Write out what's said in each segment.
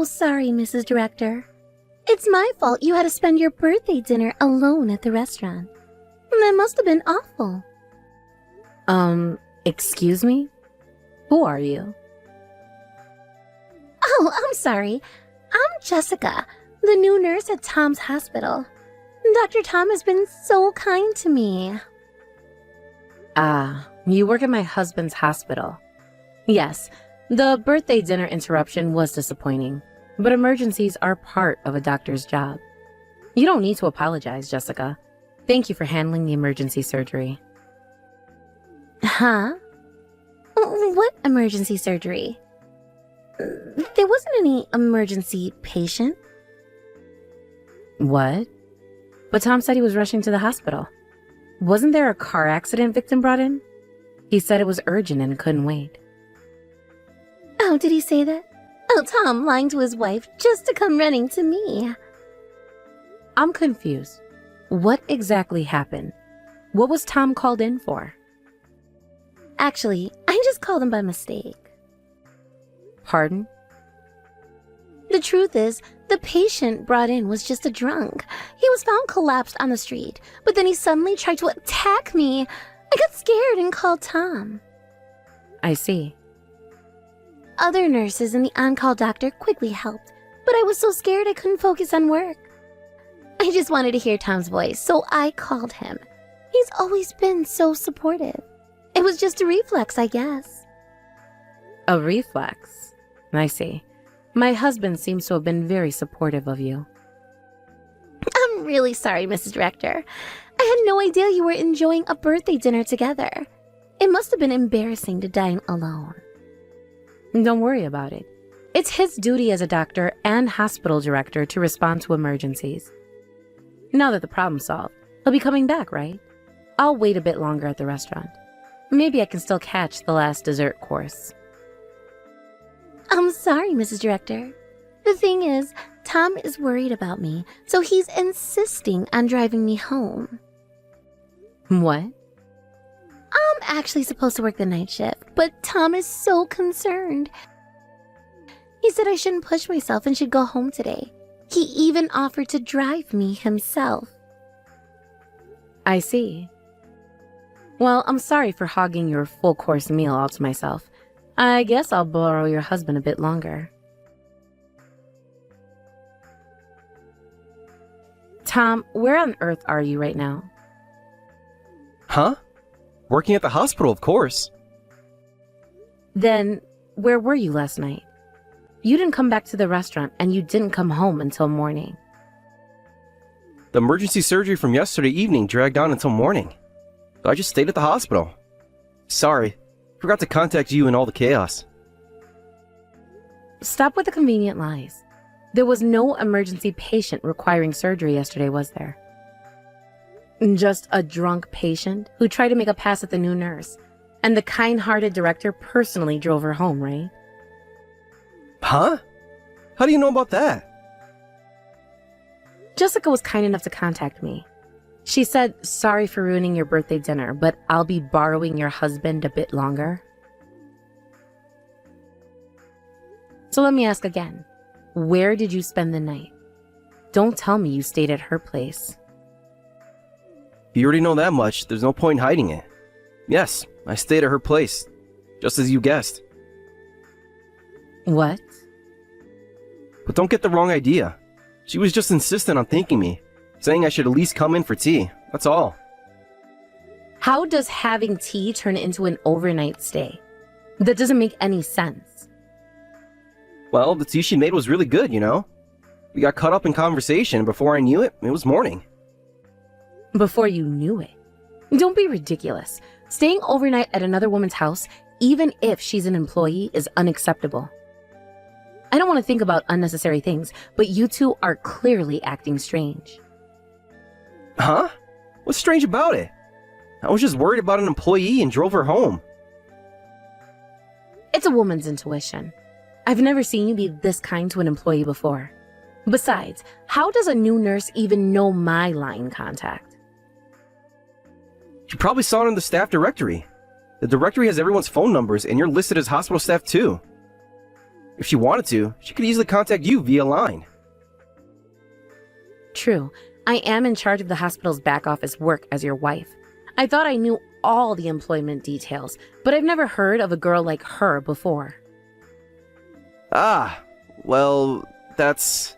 So sorry, Mrs. Director. It's my fault you had to spend your birthday dinner alone at the restaurant. That must have been awful. Excuse me? Who are you? Oh, I'm sorry. I'm Jessica, the new nurse at Tom's hospital. Dr. Tom has been so kind to me. Ah, you work at my husband's hospital. Yes, the birthday dinner interruption was disappointing, but emergencies are part of a doctor's job. You don't need to apologize, Jessica. Thank you for handling the emergency surgery. Huh? What emergency surgery? There wasn't any emergency patient. What? But Tom said he was rushing to the hospital. Wasn't there a car accident victim brought in? He said it was urgent and couldn't wait. Oh, did he say that? Oh, Tom lying to his wife just to come running to me. I'm confused. What exactly happened? What was Tom called in for? Actually, I just called him by mistake. Pardon? The truth is, the patient brought in was just a drunk. He was found collapsed on the street, but then he suddenly tried to attack me. I got scared and called Tom. I see. Other nurses and the on-call doctor quickly helped, but I was so scared I couldn't focus on work. I just wanted to hear Tom's voice, so I called him. He's always been so supportive. It was just a reflex, I guess. A reflex? I see. My husband seems to have been very supportive of you. I'm really sorry, Mrs. Director. I had no idea you were enjoying a birthday dinner together. It must have been embarrassing to dine alone. Don't worry about it. It's his duty as a doctor and hospital director to respond to emergencies. Now that the problem's solved, he'll be coming back, right? I'll wait a bit longer at the restaurant. Maybe I can still catch the last dessert course. I'm sorry, Mrs. Director. The thing is, Tom is worried about me, so he's insisting on driving me home. What? I'm actually supposed to work the night shift, but Tom is so concerned. He said I shouldn't push myself and should go home today. He even offered to drive me himself. I see. Well, I'm sorry for hogging your full-course meal all to myself. I guess I'll borrow your husband a bit longer. Tom, where on earth are you right now? Huh? Working at the hospital, of course. Then, where were you last night? You didn't come back to the restaurant and you didn't come home until morning. The emergency surgery from yesterday evening dragged on until morning. So I just stayed at the hospital. Sorry, forgot to contact you in all the chaos. Stop with the convenient lies. There was no emergency patient requiring surgery yesterday, was there? Just a drunk patient who tried to make a pass at the new nurse, and the kind-hearted director personally drove her home, right? Huh? How do you know about that? Jessica was kind enough to contact me. She said, sorry for ruining your birthday dinner, but I'll be borrowing your husband a bit longer. So let me ask again. Where did you spend the night? Don't tell me you stayed at her place. You already know that much. There's no point in hiding it. Yes, I stayed at her place. Just as you guessed. What? But don't get the wrong idea. She was just insistent on thanking me, saying I should at least come in for tea. That's all. How does having tea turn into an overnight stay? That doesn't make any sense. Well, the tea she made was really good, you know? We got caught up in conversation, and before I knew it, it was morning. Before you knew it? Don't be ridiculous. Staying overnight at another woman's house, even if she's an employee, is unacceptable. I don't want to think about unnecessary things, but you two are clearly acting strange. Huh? What's strange about it? I was just worried about an employee and drove her home. It's a woman's intuition. I've never seen you be this kind to an employee before. Besides, how does a new nurse even know my line contact? You probably saw it in the staff directory. The directory has everyone's phone numbers, and you're listed as hospital staff too. If she wanted to, she could easily contact you via line. True, I am in charge of the hospital's back office work as your wife. I thought I knew all the employment details, but I've never heard of a girl like her before. Ah, well, that's...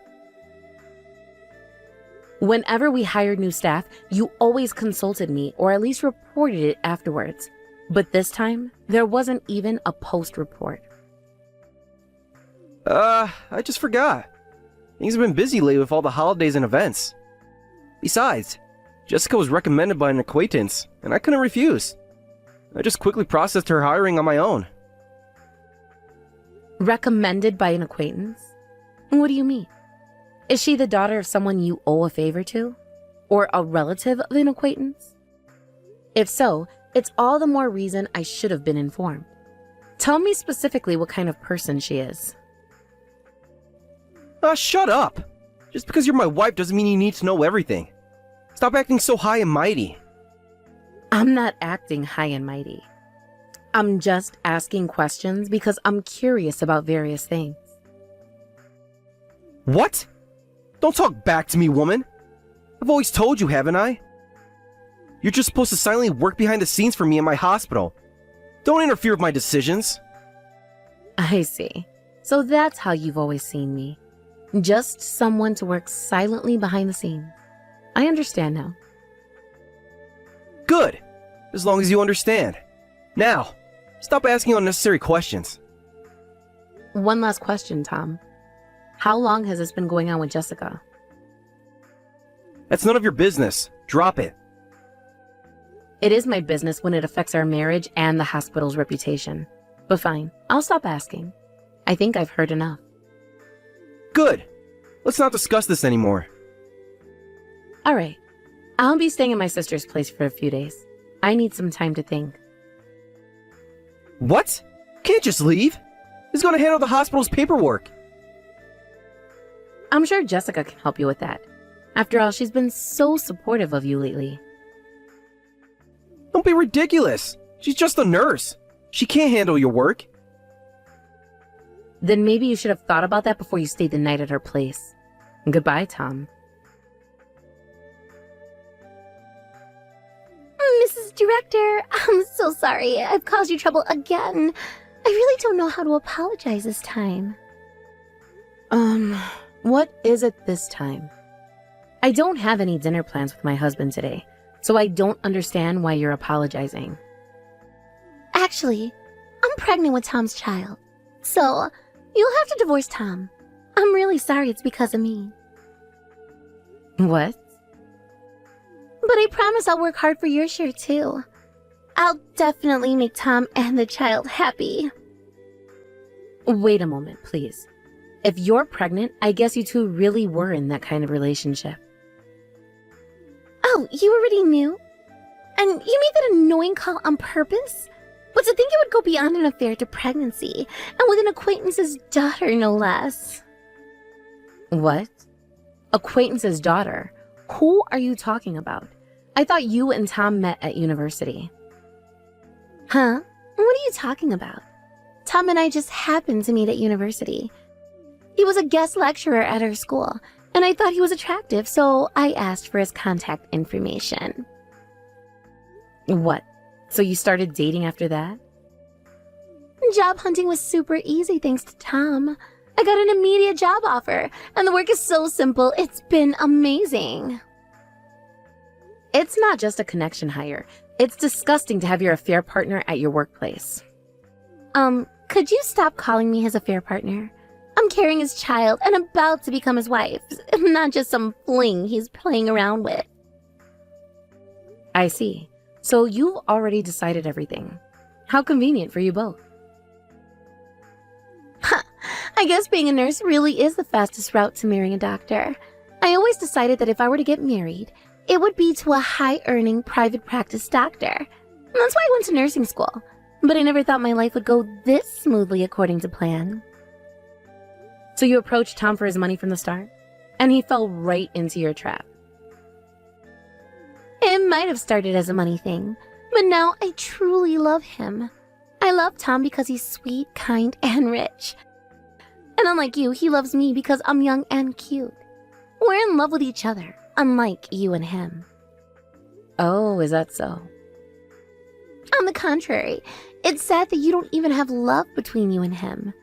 Whenever we hired new staff, you always consulted me or at least reported it afterwards. But this time, there wasn't even a post report. I just forgot. Things have been busy lately with all the holidays and events. Besides, Jessica was recommended by an acquaintance, and I couldn't refuse. I just quickly processed her hiring on my own. Recommended by an acquaintance? What do you mean? Is she the daughter of someone you owe a favor to? Or a relative of an acquaintance? If so, it's all the more reason I should have been informed. Tell me specifically what kind of person she is. Shut up! Just because you're my wife doesn't mean you need to know everything. Stop acting so high and mighty. I'm not acting high and mighty. I'm just asking questions because I'm curious about various things. What? Don't talk back to me, woman. I've always told you, haven't I? You're just supposed to silently work behind the scenes for me in my hospital. Don't interfere with my decisions. I see. So that's how you've always seen me. Just someone to work silently behind the scenes. I understand now. Good. As long as you understand. Now, stop asking unnecessary questions. One last question, Tom. How long has this been going on with Jessica? That's none of your business. Drop it. It is my business when it affects our marriage and the hospital's reputation. But fine, I'll stop asking. I think I've heard enough. Good. Let's not discuss this anymore. All right. I'll be staying at my sister's place for a few days. I need some time to think. What? Can't just leave. Who's going to handle the hospital's paperwork? I'm sure Jessica can help you with that. After all, she's been so supportive of you lately. Don't be ridiculous. She's just a nurse. She can't handle your work. Then maybe you should have thought about that before you stayed the night at her place. Goodbye, Tom. Mrs. Director, I'm so sorry. I've caused you trouble again. I really don't know how to apologize this time. What is it this time? I don't have any dinner plans with my husband today, so I don't understand why you're apologizing. Actually, I'm pregnant with Tom's child. So, you'll have to divorce Tom. I'm really sorry it's because of me. What? But I promise I'll work hard for your share too. I'll definitely make Tom and the child happy. Wait a moment, please. If you're pregnant, I guess you two really were in that kind of relationship. Oh, you already knew? And you made that annoying call on purpose? But to think it would go beyond an affair to pregnancy, and with an acquaintance's daughter, no less. What? Acquaintance's daughter? Who are you talking about? I thought you and Tom met at university. Huh? What are you talking about? Tom and I just happened to meet at university. He was a guest lecturer at our school, and I thought he was attractive, so I asked for his contact information. What? So you started dating after that? Job hunting was super easy thanks to Tom. I got an immediate job offer, and the work is so simple, it's been amazing. It's not just a connection hire. It's disgusting to have your affair partner at your workplace. Could you stop calling me his affair partner? I'm carrying his child and about to become his wife, not just some fling he's playing around with. I see. So you've already decided everything. How convenient for you both. I guess being a nurse really is the fastest route to marrying a doctor. I always decided that if I were to get married, it would be to a high-earning private practice doctor. That's why I went to nursing school. But I never thought my life would go this smoothly according to plan. So you approached Tom for his money from the start? And he fell right into your trap. It might have started as a money thing, but now I truly love him. I love Tom because he's sweet, kind, and rich. And unlike you, he loves me because I'm young and cute. We're in love with each other, unlike you and him. Oh, is that so? On the contrary, it's sad that you don't even have love between you and him.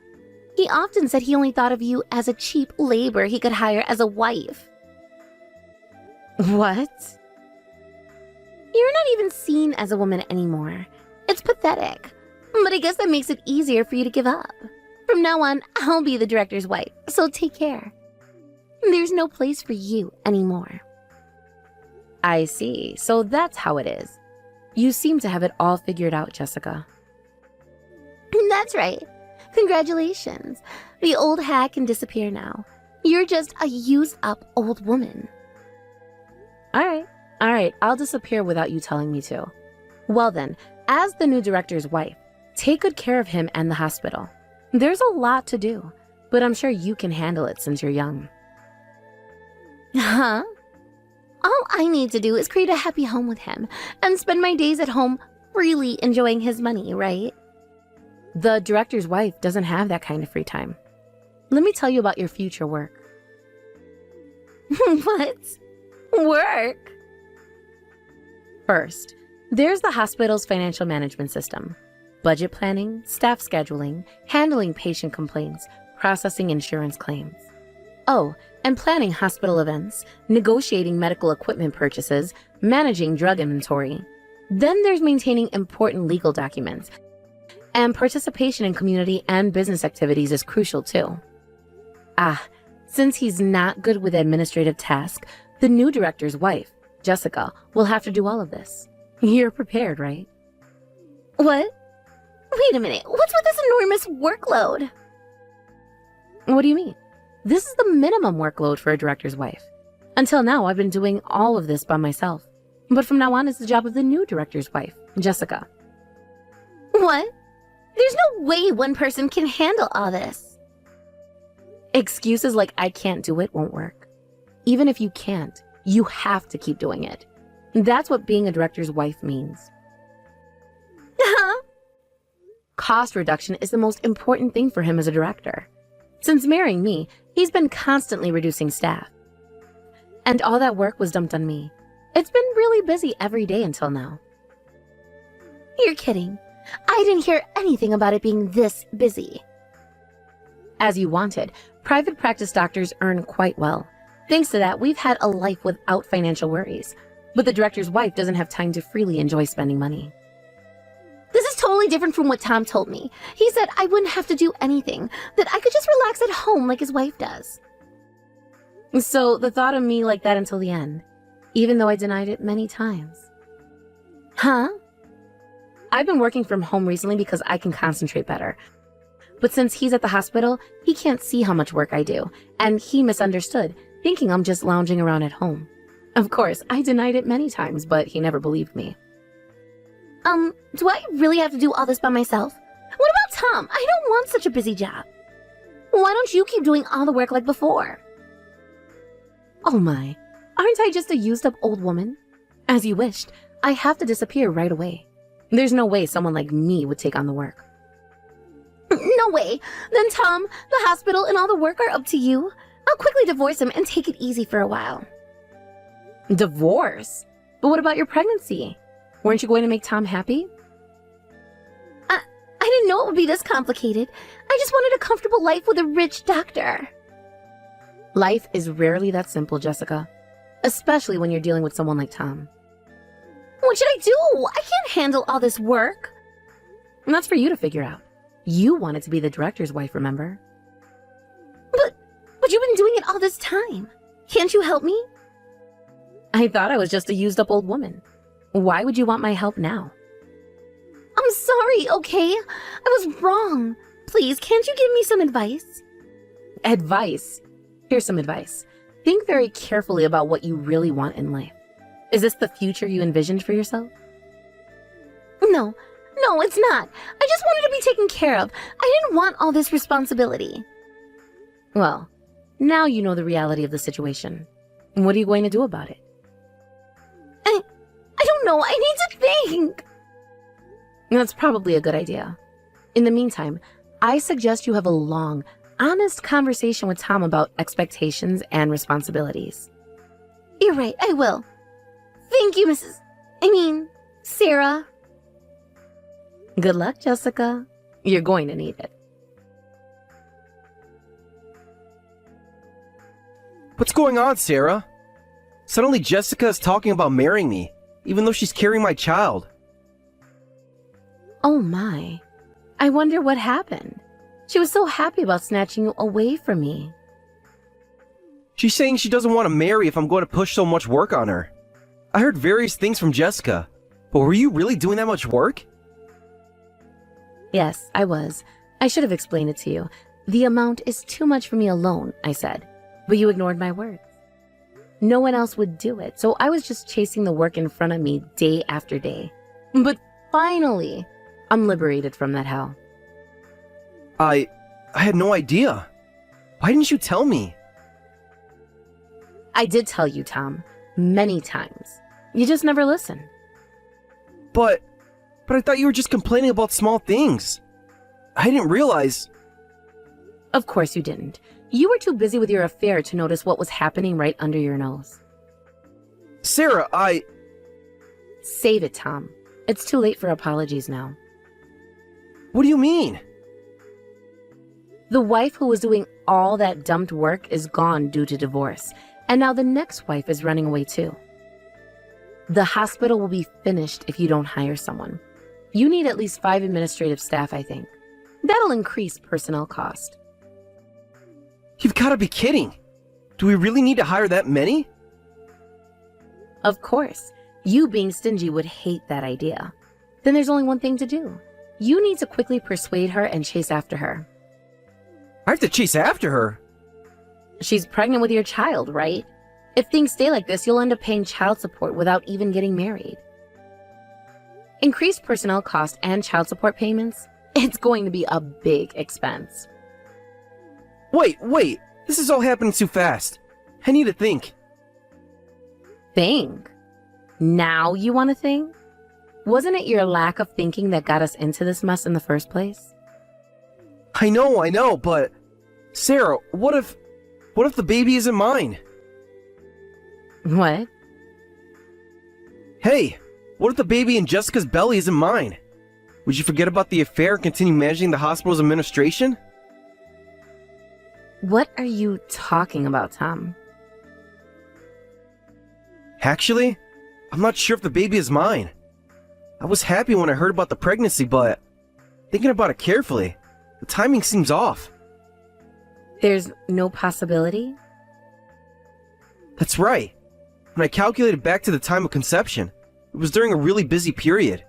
He often said he only thought of you as a cheap labor he could hire as a wife. What? You're not even seen as a woman anymore. It's pathetic. But I guess that makes it easier for you to give up. From now on, I'll be the director's wife, so take care. There's no place for you anymore. I see. So that's how it is. You seem to have it all figured out, Jessica. That's right. Congratulations. The old hack can disappear now. You're just a used-up old woman. All right, I'll disappear without you telling me to. Well then, as the new director's wife, take good care of him and the hospital. There's a lot to do, but I'm sure you can handle it since you're young. Huh? All I need to do is create a happy home with him and spend my days at home freely enjoying his money, right? The director's wife doesn't have that kind of free time. Let me tell you about your future work. What? Work? First, there's the hospital's financial management system. Budget planning, staff scheduling, handling patient complaints, processing insurance claims. Oh, and planning hospital events, negotiating medical equipment purchases, managing drug inventory. Then there's maintaining important legal documents. And participation in community and business activities is crucial too. Since he's not good with administrative tasks, the new director's wife, Jessica, will have to do all of this. You're prepared, right? What? Wait a minute, what's with this enormous workload? What do you mean? This is the minimum workload for a director's wife. Until now, I've been doing all of this by myself. But from now on, it's the job of the new director's wife, Jessica. What? There's no way one person can handle all this. Excuses like I can't do it won't work. Even if you can't, you have to keep doing it. That's what being a director's wife means. Huh? Cost reduction is the most important thing for him as a director. Since marrying me, he's been constantly reducing staff. And all that work was dumped on me. It's been really busy every day until now. You're kidding. I didn't hear anything about it being this busy. As you wanted, private practice doctors earn quite well. Thanks to that, we've had a life without financial worries. But the director's wife doesn't have time to freely enjoy spending money. This is totally different from what Tom told me. He said I wouldn't have to do anything, that I could just relax at home like his wife does. So the thought of me like that until the end, even though I denied it many times. Huh? I've been working from home recently because I can concentrate better. But since he's at the hospital, he can't see how much work I do, and he misunderstood, thinking I'm just lounging around at home. Of course, I denied it many times, but he never believed me. Do I really have to do all this by myself? What about Tom? I don't want such a busy job. Why don't you keep doing all the work like before? Oh my, aren't I just a used-up old woman? As you wished, I have to disappear right away. There's no way someone like me would take on the work. No way. Then Tom, the hospital, and all the work are up to you. I'll quickly divorce him and take it easy for a while. Divorce? But what about your pregnancy? Weren't you going to make Tom happy? I didn't know it would be this complicated. I just wanted a comfortable life with a rich doctor. Life is rarely that simple, Jessica. Especially when you're dealing with someone like Tom. What should I do? I can't handle all this work. And that's for you to figure out. You wanted to be the director's wife, remember? But you've been doing it all this time. Can't you help me? I thought I was just a used-up old woman. Why would you want my help now? I'm sorry, okay? I was wrong. Please, can't you give me some advice? Advice? Here's some advice. Think very carefully about what you really want in life. Is this the future you envisioned for yourself? No, it's not. I just wanted to be taken care of. I didn't want all this responsibility. Well, now you know the reality of the situation. What are you going to do about it? I don't know. I need to think. That's probably a good idea. In the meantime, I suggest you have a long, honest conversation with Tom about expectations and responsibilities. You're right, I will. Thank you, Sarah. Good luck, Jessica. You're going to need it. What's going on, Sarah? Suddenly Jessica is talking about marrying me, even though she's carrying my child. Oh my. I wonder what happened. She was so happy about snatching you away from me. She's saying she doesn't want to marry if I'm going to push so much work on her. I heard various things from Jessica, but were you really doing that much work? Yes, I was. I should have explained it to you. The amount is too much for me alone, I said, but you ignored my words. No one else would do it, so I was just chasing the work in front of me day after day. But finally, I'm liberated from that hell. I had no idea. Why didn't you tell me? I did tell you, Tom, many times. You just never listen. But I thought you were just complaining about small things. I didn't realize. Of course you didn't. You were too busy with your affair to notice what was happening right under your nose. Sarah, Save it, Tom. It's too late for apologies now. What do you mean? The wife who was doing all that dumped work is gone due to divorce, and now the next wife is running away too. The hospital will be finished if you don't hire someone. You need at least 5 administrative staff, I think. That'll increase personnel cost. You've got to be kidding. Do we really need to hire that many? Of course, you being stingy would hate that idea. Then there's only one thing to do. You need to quickly persuade her and chase after her. I have to chase after her. She's pregnant with your child, right? If things stay like this, you'll end up paying child support without even getting married. Increased personnel cost and child support payments, it's going to be a big expense. Wait. This is all happening too fast. I need to think. Think? Now you want to think? Wasn't it your lack of thinking that got us into this mess in the first place? I know, but Sarah, what if the baby isn't mine? What? Hey, what if the baby in Jessica's belly isn't mine? Would you forget about the affair and continue managing the hospital's administration? What are you talking about, Tom? Actually, I'm not sure if the baby is mine. I was happy when I heard about the pregnancy, but thinking about it carefully, the timing seems off. There's no possibility? That's right. When I calculated back to the time of conception, it was during a really busy period.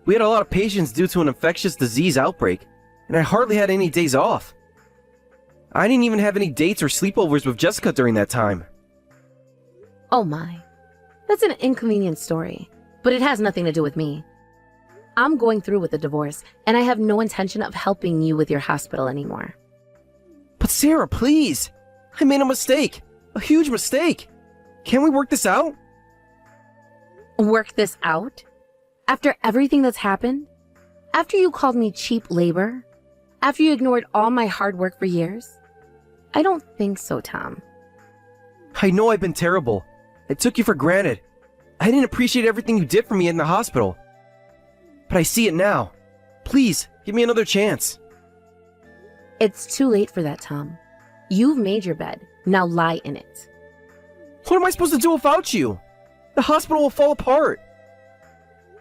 We had a lot of patients due to an infectious disease outbreak, and I hardly had any days off. I didn't even have any dates or sleepovers with Jessica during that time. Oh my. That's an inconvenient story, but it has nothing to do with me. I'm going through with the divorce, and I have no intention of helping you with your hospital anymore. But Sarah, please! I made a mistake! A huge mistake! Can't we work this out? Work this out? After everything that's happened? After you called me cheap labor? After you ignored all my hard work for years? I don't think so, Tom. I know I've been terrible. I took you for granted. I didn't appreciate everything you did for me in the hospital. But I see it now. Please, give me another chance. It's too late for that, Tom. You've made your bed. Now lie in it. What am I supposed to do without you? The hospital will fall apart.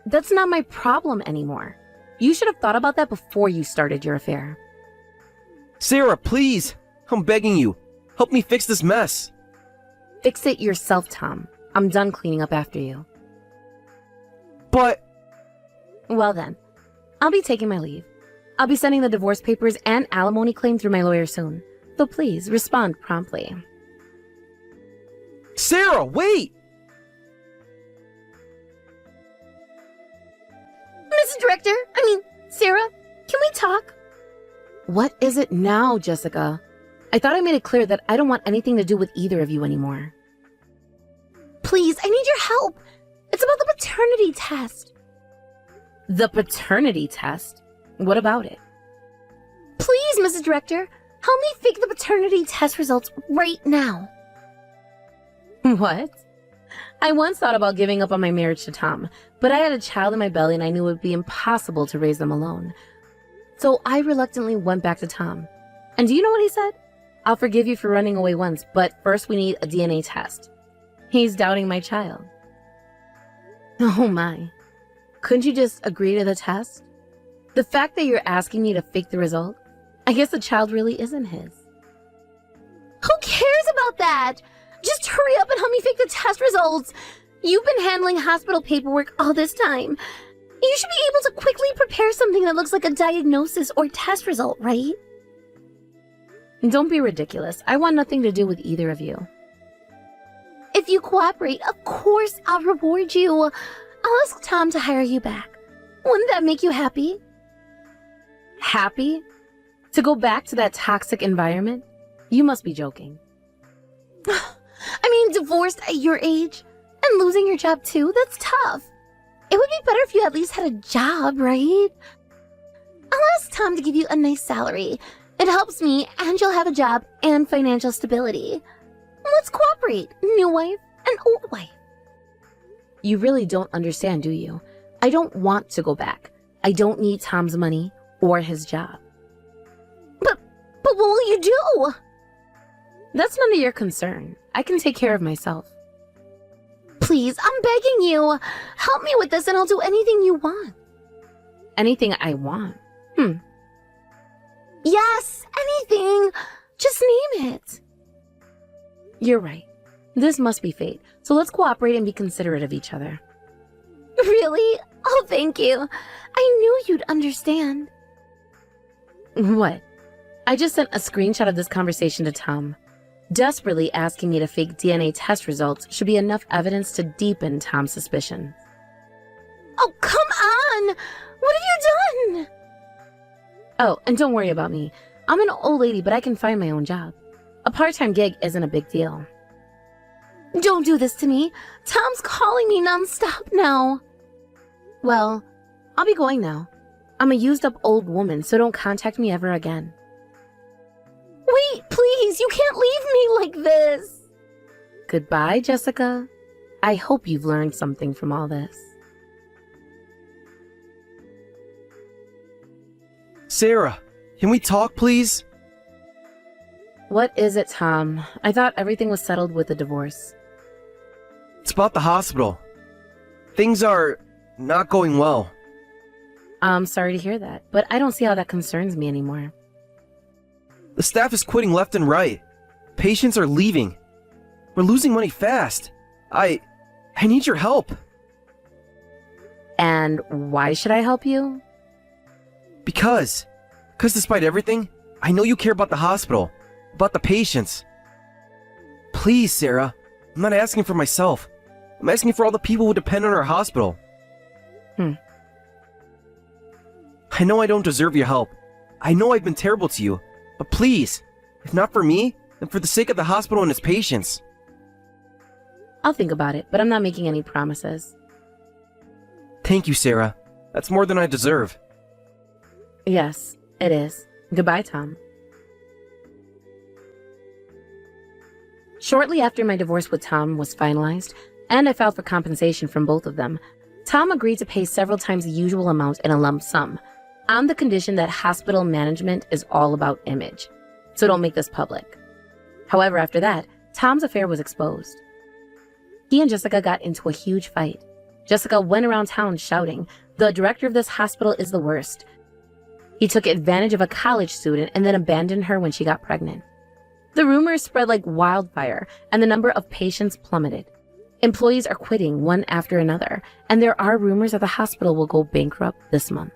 That's not my problem anymore. You should have thought about that before you started your affair. Sarah, please. I'm begging you. Help me fix this mess. Fix it yourself, Tom. I'm done cleaning up after you. But... Well then, I'll be taking my leave. I'll be sending the divorce papers and alimony claim through my lawyer soon. So please, respond promptly. Sarah, wait! Sarah, can we talk? What is it now, Jessica? I thought I made it clear that I don't want anything to do with either of you anymore. Please, I need your help. It's about the paternity test. The paternity test? What about it? Please, Mrs. Director, help me fake the paternity test results right now. What? I once thought about giving up on my marriage to Tom, but I had a child in my belly and I knew it would be impossible to raise them alone. So I reluctantly went back to Tom. And do you know what he said? I'll forgive you for running away once, but first we need a DNA test. He's doubting my child. Oh my. Couldn't you just agree to the test? The fact that you're asking me to fake the result, I guess the child really isn't his. Who cares about that? Just hurry up and help me fake the test results. You've been handling hospital paperwork all this time. You should be able to quickly prepare something that looks like a diagnosis or test result, right? Don't be ridiculous. I want nothing to do with either of you. If you cooperate, of course I'll reward you. I'll ask Tom to hire you back. Wouldn't that make you happy? Happy? To go back to that toxic environment? You must be joking. I mean, divorced at your age and losing your job too, that's tough. It would be better if you at least had a job, right? I'll ask Tom to give you a nice salary. It helps me, and you'll have a job and financial stability. Let's cooperate, new wife and old wife. You really don't understand, do you? I don't want to go back. I don't need Tom's money or his job. But what will you do? That's none of your concern. I can take care of myself. Please, I'm begging you. Help me with this and I'll do anything you want. Anything I want? Yes, anything. Just name it. You're right. This must be fate. So let's cooperate and be considerate of each other. Really? Oh, thank you. I knew you'd understand. What? I just sent a screenshot of this conversation to Tom. Desperately asking me to fake DNA test results should be enough evidence to deepen Tom's suspicion. Oh, come on! What have you done? Oh, and don't worry about me. I'm an old lady, but I can find my own job. A part-time gig isn't a big deal. Don't do this to me. Tom's calling me nonstop now. Well, I'll be going now. I'm a used-up old woman, so don't contact me ever again. Wait, please, you can't leave me like this. Goodbye, Jessica. I hope you've learned something from all this. Sarah, can we talk, please? What is it, Tom? I thought everything was settled with the divorce. It's about the hospital. Things are not going well. I'm sorry to hear that, but I don't see how that concerns me anymore. The staff is quitting left and right. Patients are leaving. We're losing money fast. I need your help. And why should I help you? Because despite everything, I know you care about the hospital, about the patients. Please, Sarah, I'm not asking for myself. I'm asking for all the people who depend on our hospital. I know I don't deserve your help. I know I've been terrible to you. But please, if not for me, then for the sake of the hospital and its patients. I'll think about it, but I'm not making any promises. Thank you, Sarah. That's more than I deserve. Yes, it is. Goodbye, Tom. Shortly after my divorce with Tom was finalized, and I filed for compensation from both of them, Tom agreed to pay several times the usual amount in a lump sum, on the condition that hospital management is all about image, so don't make this public. However, after that, Tom's affair was exposed. He and Jessica got into a huge fight. Jessica went around town shouting, "The director of this hospital is the worst." He took advantage of a college student and then abandoned her when she got pregnant. The rumors spread like wildfire, and the number of patients plummeted. Employees are quitting one after another, and there are rumors that the hospital will go bankrupt this month.